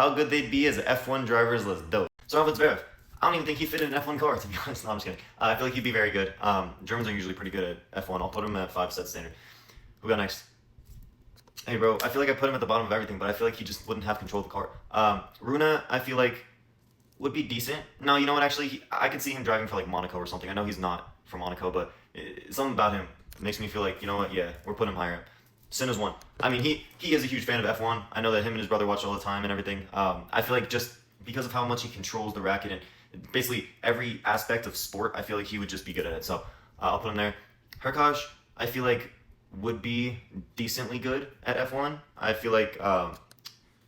how good they'd be as F1 drivers. Let's do it. So Alvin Zverev. I don't even think he'd fit in an F1 car, to be honest. No, I'm just kidding. I feel like he'd be very good. Germans are usually pretty good at F1. I'll put him at 5 set standard. Who got next? Hey, bro, I feel like I put him at the bottom of everything, but I feel like he just wouldn't have control of the car. Runa, I feel like, would be decent. No, you know what, actually, I could see him driving for, like, Monaco or something. I know he's not from Monaco, but something about him makes me feel like, you know what, yeah, we're putting him higher up. Sin is one. I mean, he is a huge fan of F1. I know that him and his brother watch all the time and everything. I feel like just because of how much he controls the racket and basically every aspect of sport, I feel like he would just be good at it. So I'll put him there. Herkosh, I feel like would be decently good at F1. I feel like I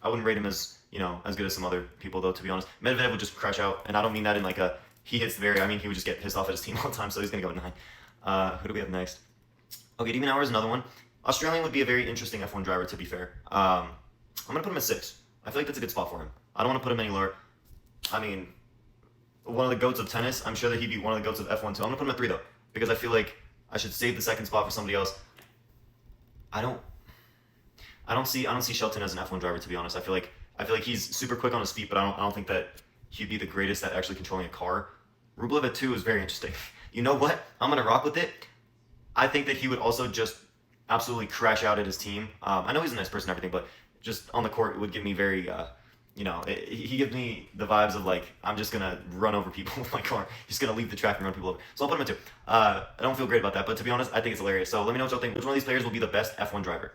wouldn't rate him as, you know, as good as some other people though, to be honest. Medvedev would just crash out, and I don't mean that in like a he hits the very. I mean he would just get pissed off at his team all the time, so he's gonna go at 9. Who do we have next? Okay, Demonauer is another one. Australian would be a very interesting F1 driver, to be fair. I'm gonna put him at 6. I feel like that's a good spot for him. I don't want to put him any lower. I mean, one of the goats of tennis. I'm sure that he'd be one of the goats of F1 too. I'm gonna put him at 3 though, because I feel like I should save the second spot for somebody else. I don't see Shelton as an F1 driver, to be honest. I feel like he's super quick on his feet, but I don't think that he'd be the greatest at actually controlling a car. Rublev at 2 is very interesting. You know what? I'm gonna rock with it. I think that he would also just absolutely crash out at his team. I know he's a nice person and everything, but just on the court, it would give me very, he gives me the vibes of like, I'm just going to run over people with my car. He's going to leave the track and run people over. So I'll put him at 2. I don't feel great about that, but to be honest, I think it's hilarious. So let me know what y'all think. Which one of these players will be the best F1 driver?